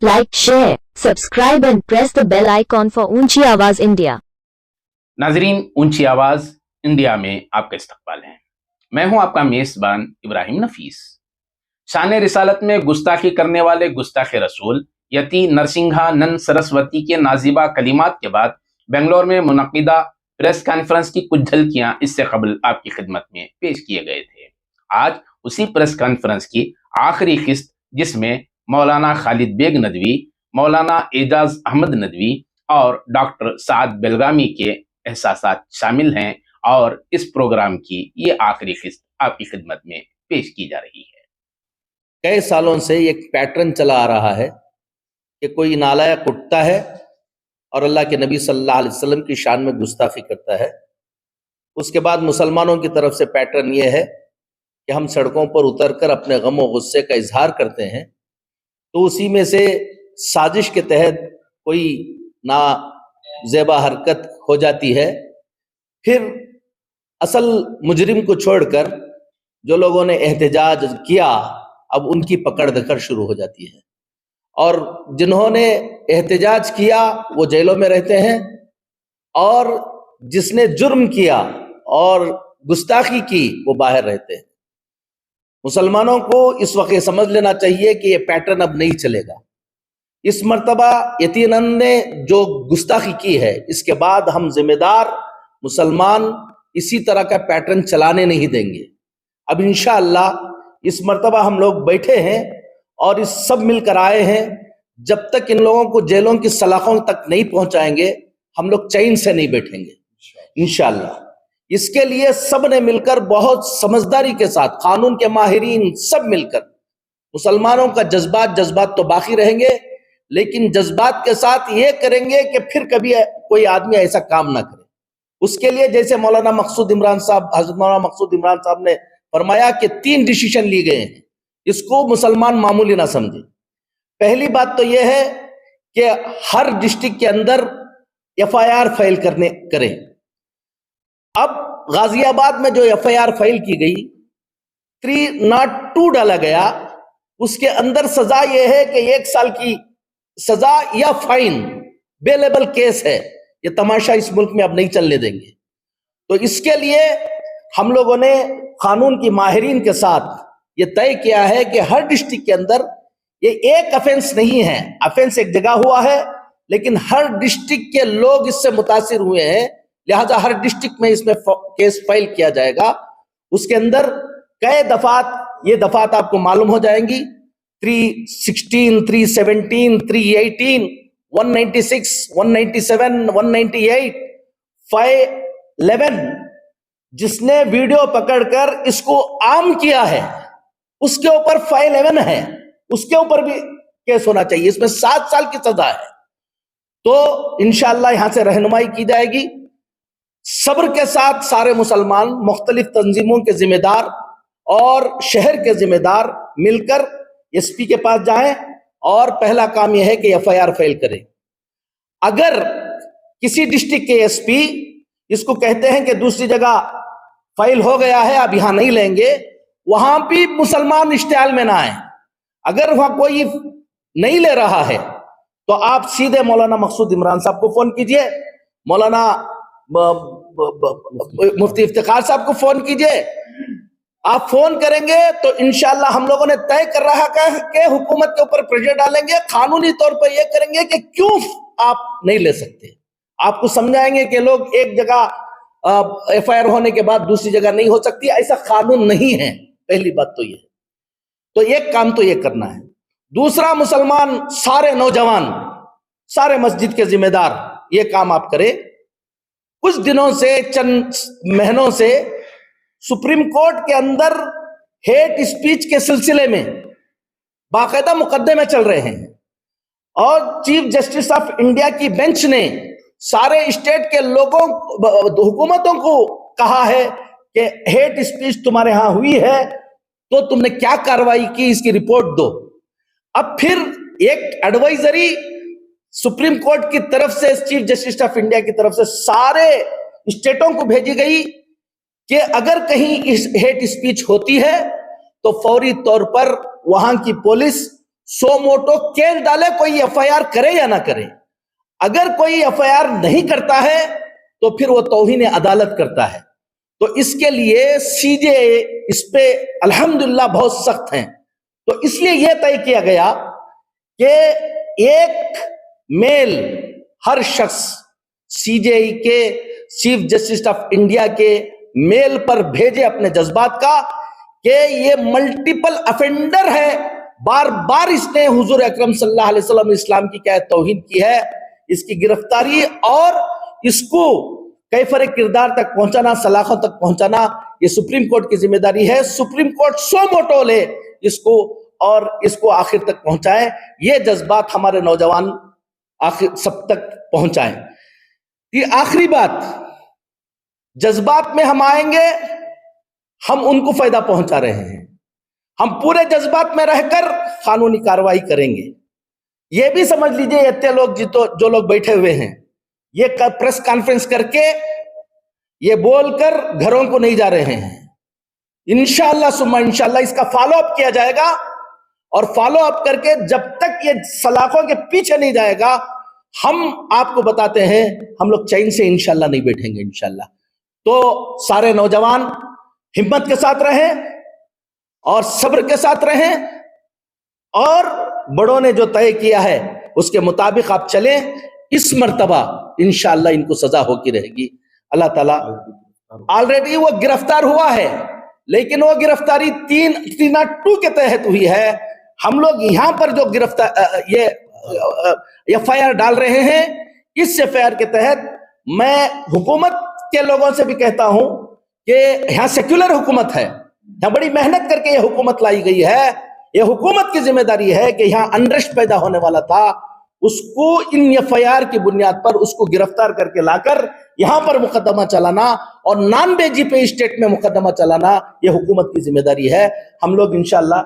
like, share, subscribe and press the bell icon for ऊंची आवाज India. नाजरीन, ऊंची आवाज इंडिया में आपका इस्तकबाल है। मैं हूं आपका मेजबान इब्राहिम नफीस। शान रिसालत में गुस्ताखी करने वाले गुस्ताखे रसूल यति नरसिंहानंद सरस्वती के नाजिबा कलिमात के बाद बेंगलोर में मुनक्किदा प्रेस कॉन्फ्रेंस की कुछ झलकियां इससे कबल आपकी खिदमत में पेश किए गए थे। आज उसी प्रेस कॉन्फ्रेंस की आखिरी किस्त, जिसमें मौलाना खालिद बेग नदवी, मौलाना एजाज अहमद नदवी और डॉक्टर साद बेलगामी के एहसासात शामिल हैं, और इस प्रोग्राम की ये आखिरी किस्त आपकी खिदमत में पेश की जा रही है। कई सालों से एक पैटर्न चला आ रहा है कि कोई नालायक उठता है और अल्लाह के नबी सल्लल्लाहु अलैहि वसल्लम की शान में गुस्ताखी करता है। उसके बाद मुसलमानों की तरफ से पैटर्न ये है कि हम सड़कों पर उतरकर अपने गम और गुस्से का इजहार करते हैं, तो उसी में से साजिश के तहत कोई नाजेबा हरकत हो जाती है। फिर असल मुजरिम को छोड़कर जो लोगों ने एहतजाज किया, अब उनकी पकड़ दखड़ शुरू हो जाती है, और जिन्होंने एहतजाज किया वो जेलों में रहते हैं, और जिसने जुर्म किया और गुस्ताखी की वो बाहर रहते हैं। मुसलमानों को इस वक्त समझ लेना चाहिए कि ये पैटर्न अब नहीं चलेगा। इस मर्तबा यतीनन ने जो गुस्ताखी की है, इसके बाद हम जिम्मेदार मुसलमान इसी तरह का पैटर्न चलाने नहीं देंगे। अब इंशाअल्लाह इस मर्तबा हम लोग बैठे हैं और इस सब मिलकर आए हैं। जब तक इन लोगों को जेलों की सलाखों तक नहीं पहुंचाएंगे, हम लोग चैन से नहीं बैठेंगे इंशाअल्लाह। इसके लिए सब ने मिलकर बहुत समझदारी के साथ, कानून के माहिरीन सब मिलकर, मुसलमानों का जज्बात तो बाकी रहेंगे, लेकिन जज्बात के साथ ये करेंगे कि फिर कभी कोई आदमी ऐसा काम ना करे। उसके लिए जैसे मौलाना मकसूद इमरान साहब, हजरत मौलाना मकसूद इमरान साहब ने फरमाया कि 3 डिसीजन लिए गए हैं, इसको मुसलमान मामूली ना समझे। पहली बात तो यह है कि हर डिस्ट्रिक्ट के अंदर FIR फाइल करें। अब गाजियाबाद में जो FIR फाइल की गई, 302 डाला गया, उसके अंदर सजा यह है कि 1 साल की सजा या फाइन, बेलेबल केस है। ये तमाशा इस मुल्क में अब नहीं चलने देंगे। तो इसके लिए हम लोगों ने कानून की माहिरीन के साथ ये तय किया है कि हर डिस्ट्रिक्ट के अंदर ये एक ऑफेंस नहीं है, ऑफेंस एक जगह हुआ है, लेकिन हर डिस्ट्रिक्ट के लोग इससे मुतासिर हुए हैं, लिहाजा हर डिस्ट्रिक्ट में इसमें केस फाइल किया जाएगा। उसके अंदर कई दफात, ये दफात आपको मालूम हो जाएंगी, 316, 317, 318, 196, 197, 198, 511, जिसने वीडियो पकड़कर इसको आम किया है उसके ऊपर 511 है, उसके ऊपर भी केस होना चाहिए। इसमें 7 साल की सजा है। तो इंशाअल्लाह यहां से रहनुमाई की जाएगी। सब्र के साथ सारे मुसलमान, मुख्तलिफ तंजीमों के जिम्मेदार और शहर के जिम्मेदार मिलकर SP के पास जाएं, और पहला काम यह है कि FIR फाइल करें। अगर किसी डिस्ट्रिक्ट के SP इसको कहते हैं कि दूसरी जगह फाइल हो गया है, अब यहां नहीं लेंगे, वहां भी मुसलमान इश्तियाल में ना आए। अगर वहां कोई नहीं ले रहा है तो आप सीधे मौलाना मकसूद इमरान साहब को फोन कीजिए, मौलाना मुफ्ती इफ्तिखार साहब को फोन कीजिए। आप फोन करेंगे तो इंशाअल्लाह हम लोगों ने तय कर रहा है कि हुकूमत के ऊपर प्रेशर डालेंगे, कानूनी तौर पर यह करेंगे कि क्यों आप नहीं ले सकते। आपको समझाएंगे कि लोग एक जगह FIR होने के बाद दूसरी जगह नहीं हो सकती, ऐसा कानून नहीं है। पहली बात तो यह, तो एक काम तो यह करना है। दूसरा, मुसलमान सारे नौजवान, सारे मस्जिद के जिम्मेदार, ये काम आप करें। कुछ दिनों से, चंद महीनों से सुप्रीम कोर्ट के अंदर हेट स्पीच के सिलसिले में बाकायदा मुकदमे चल रहे हैं, और चीफ जस्टिस ऑफ इंडिया की बेंच ने सारे स्टेट के लोगों, हुकूमतों को कहा है कि हेट स्पीच तुम्हारे यहां हुई है तो तुमने क्या कार्रवाई की, इसकी रिपोर्ट दो। अब फिर एक एडवाइजरी सुप्रीम कोर्ट की तरफ से, चीफ जस्टिस ऑफ इंडिया की तरफ से सारे स्टेटों को भेजी गई कि अगर कहीं इस हेट स्पीच होती है तो फौरी तौर पर वहां की पुलिस सो मोटो केस डाले, कोई एफआईआर करे या ना करे। अगर कोई एफआईआर नहीं करता है तो फिर वो तौहीन अदालत करता है। तो इसके लिए सीजे इस पे अल्हम्दुलिल्लाह बहुत सख्त हैं। तो इसलिए यह तय किया गया कि एक मेल हर शख्स सीजेआई के चीफ जस्टिस ऑफ इंडिया के मेल पर भेजे अपने जज्बात का कि ये मल्टीपल अफेंडर है, बार बार इसने हुजूर अकरम सल्लल्लाहु अलैहि वसल्लम इस्लाम की क्या तौहीन की है, इसकी गिरफ्तारी और इसको कैफर किरदार तक पहुंचाना, सलाखों तक पहुंचाना, ये सुप्रीम कोर्ट की जिम्मेदारी है। सुप्रीम कोर्ट सो मोटो ले इसको और इसको आखिर तक पहुंचाए। ये जज्बात हमारे नौजवान आखिर सब तक पहुंचाएं। ये आखिरी बात, जज्बात में हम आएंगे, हम उनको फायदा पहुंचा रहे हैं, हम पूरे जज्बात में रहकर कानूनी कार्रवाई करेंगे। ये भी समझ लीजिए इतने लोग जो लोग बैठे हुए हैं, ये प्रेस कॉन्फ्रेंस करके ये बोलकर घरों को नहीं जा रहे हैं। इंशाअल्लाह सुम्मा इंशाअल्लाह इसका फॉलो अप किया जाएगा, और फॉलो अप करके जब तक ये सलाखों के पीछे नहीं जाएगा, हम आपको बताते हैं हम लोग चैन से इंशाअल्लाह नहीं बैठेंगे इंशाअल्लाह। तो सारे नौजवान हिम्मत के साथ रहें और सब्र के साथ रहें, और बड़ों ने जो तय किया है उसके मुताबिक आप चलें। इस मर्तबा इंशाअल्लाह इनको सजा होती रहेगी। अल्लाह ताला ऑलरेडी वो गिरफ्तार हुआ है, लेकिन वो गिरफ्तारी 302 के तहत हुई है। हम लोग यहां पर जो ये एफआईआर डाल रहे हैं, इस एफआईआर के तहत मैं हुकूमत के लोगों से भी कहता हूं कि यहां सेक्युलर हुकूमत है, यहां बड़ी मेहनत करके ये हुकूमत लाई गई है। ये हुकूमत की जिम्मेदारी है कि यहां अनरेस्ट पैदा होने वाला था, उसको इन एफआईआर की बुनियाद पर उसको गिरफ्तार करके लाकर यहां पर मुकदमा चलाना और नॉन बेजी पे स्टेट में मुकदमा चलाना, ये हुकूमत की जिम्मेदारी है। हम लोग इंशाअल्लाह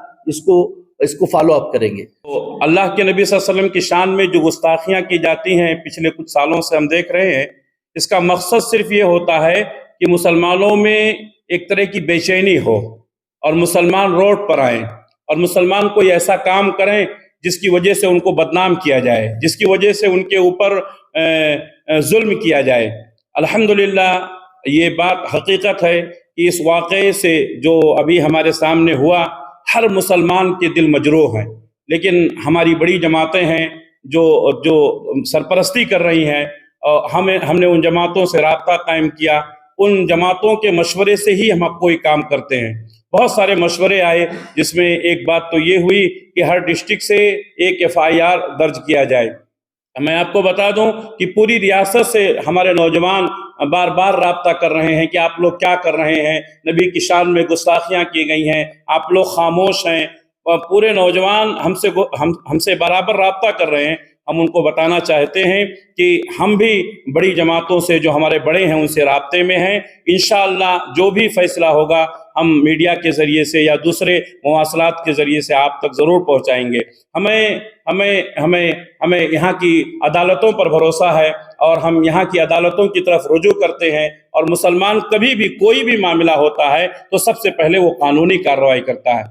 इसको फॉलो अप करेंगे। तो अल्लाह के नबी सल्लल्लाहु अलैहि वसल्लम की शान में जो गुस्ताखियां की जाती हैं पिछले कुछ सालों से हम देख रहे हैं, इसका मकसद सिर्फ ये होता है कि मुसलमानों में एक तरह की बेचैनी हो और मुसलमान रोड पर आए और मुसलमान कोई ऐसा काम करें जिसकी वजह से उनको बदनाम किया जाए, जिसकी वजह से उनके ऊपर जुल्म किया जाए। अल्हम्दुलिल्लाह ये बात हकीकत है कि इस वाक़े से जो अभी हमारे सामने हुआ, हर मुसलमान के दिल मजरूह हैं, लेकिन हमारी बड़ी जमातें हैं जो सरपरस्ती कर रही हैं, और हमने उन जमातों से राब्ता कायम किया। उन जमातों के मशवरे से ही हम कोई काम करते हैं। बहुत सारे मशवरे आए, जिसमें एक बात तो ये हुई कि हर डिस्ट्रिक्ट से एक एफआईआर दर्ज किया जाए। मैं आपको बता दूं कि पूरी रियासत से हमारे नौजवान बार बार राब्ता कर रहे हैं कि आप लोग क्या कर रहे हैं, नबी की शान में गुस्ताखियां की गई हैं, आप लोग खामोश हैं। पूरे नौजवान हमसे बराबर राब्ता कर रहे हैं। हम उनको बताना चाहते हैं कि हम भी बड़ी जमातों से, जो हमारे बड़े हैं, उनसे राब्ते में हैं। इंशाअल्लाह जो भी फैसला होगा हम मीडिया के ज़रिए से या दूसरे मवासलात के ज़रिए से आप तक ज़रूर पहुंचाएंगे। हमें यहाँ की अदालतों पर भरोसा है और हम यहाँ की अदालतों की तरफ रुजू करते हैं। और मुसलमान कभी भी कोई भी मामला होता है तो सबसे पहले वो कानूनी कार्रवाई करता है,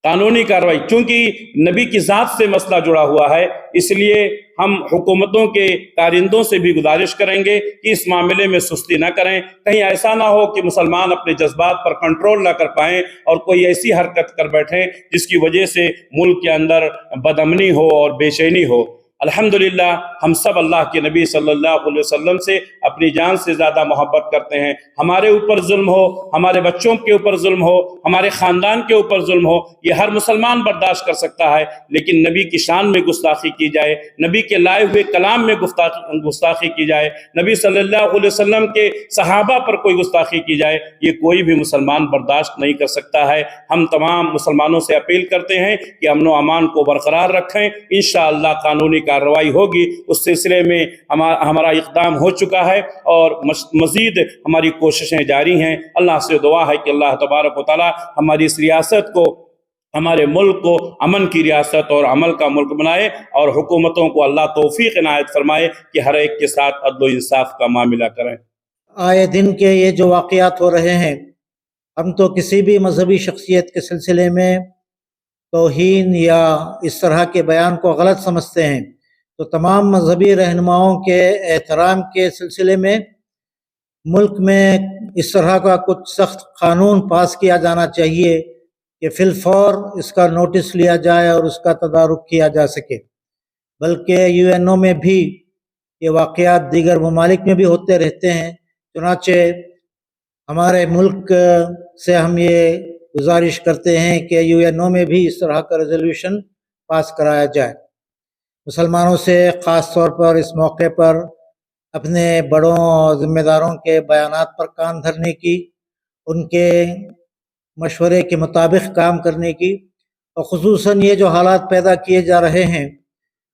कानूनी कार्रवाई, क्योंकि नबी की ज़ात से मसला जुड़ा हुआ है। इसलिए हम हुकूमतों के कारिंदों से भी गुजारिश करेंगे कि इस मामले में सुस्ती ना करें। कहीं ऐसा ना हो कि मुसलमान अपने जज्बात पर कंट्रोल ना कर पाएं और कोई ऐसी हरकत कर बैठें जिसकी वजह से मुल्क के अंदर बदअमनी हो और बेचैनी हो। अल्हम्दुलिल्लाह हम सब अल्लाह के नबी सल्लल्लाहु अलैहि वसल्लम से अपनी जान से ज़्यादा मोहब्बत करते हैं। हमारे ऊपर जुल्म हो, हमारे बच्चों के ऊपर जुल्म हो, हमारे ख़ानदान के ऊपर जुल्म हो, ये हर मुसलमान बर्दाश्त कर सकता है। लेकिन नबी की शान में गुस्ताखी की जाए, नबी के लाए हुए कलाम में गुस्ताखी की जाए, नबी सल्लल्लाहु अलैहि वसल्लम के सहाबा पर कोई गुस्ताखी की जाए, ये कोई भी मुसलमान बर्दाश्त नहीं कर सकता है। हम तमाम मुसलमानों से अपील करते हैं कि अमन व अमान को बरकरार रखें। इंशाअल्लाह कानूनी कार्रवाई होगी। उस सिलसिले में हमारा इक़दाम हो चुका है और मज़ीद हमारी कोशिशें जारी हैं। अल्लाह से दुआ है कि अल्लाह तबारक व तआला हमारी इस रियासत को, हमारे मुल्क को अमन की रियासत और अमल का मुल्क बनाए और हुकूमतों को अल्लाह तौफीक इनायत फरमाए कि हर एक के साथ अदल व इंसाफ का मामला करें। आए दिन के ये जो वाक़यात हो रहे हैं, हम तो किसी भी मजहबी शख्सियत के सिलसिले में توہین یا اس طرح کے بیان کو غلط سمجھتے ہیں تو تمام مذہبی رہنماؤں کے احترام کے سلسلے میں ملک میں اس طرح کا کچھ سخت قانون پاس کیا جانا چاہیے کہ فی الفور اس کا نوٹس لیا جائے اور اس کا تدارک کیا جا سکے۔ بلکہ UN میں بھی یہ واقعات دیگر ممالک میں بھی ہوتے رہتے ہیں، چنانچہ ہمارے ملک سے ہم یہ گزارش کرتے ہیں کہ UN میں بھی اس طرح کا ریزولوشن پاس کرایا جائے۔ مسلمانوں سے خاص طور پر اس موقع پر اپنے بڑوں اور ذمہ داروں کے بیانات پر کان دھرنے کی، ان کے مشورے کے مطابق کام کرنے کی، اور خصوصاً یہ جو حالات پیدا کیے جا رہے ہیں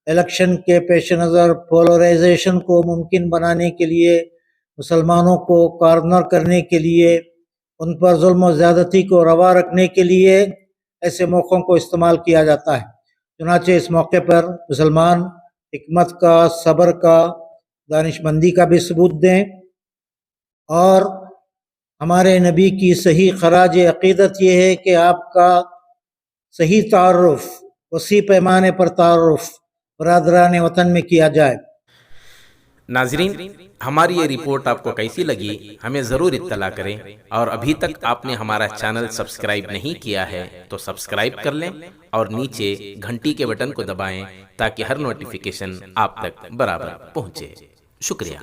الیکشن کے پیش نظر پولرائزیشن کو ممکن بنانے کے لیے، مسلمانوں کو کارنر کرنے کے لیے، ان پر ظلم و زیادتی کو روا رکھنے کے لیے ایسے موقعوں کو استعمال کیا جاتا ہے۔ چنانچہ اس موقع پر مسلمان حکمت کا، صبر کا، دانش مندی کا بھی ثبوت دیں، اور ہمارے نبی کی صحیح خراج عقیدت یہ ہے کہ آپ کا صحیح تعارف، وسیع پیمانے پر تعارف برادران وطن میں کیا جائے۔ ناظرین، ہماری یہ رپورٹ آپ کو کیسی لگی ہمیں ضرور اطلاع کریں، اور ابھی تک آپ نے ہمارا چینل سبسکرائب نہیں کیا ہے تو سبسکرائب کر لیں اور نیچے گھنٹی کے بٹن کو دبائیں تاکہ ہر نوٹیفیکیشن آپ تک برابر پہنچے۔ شکریہ۔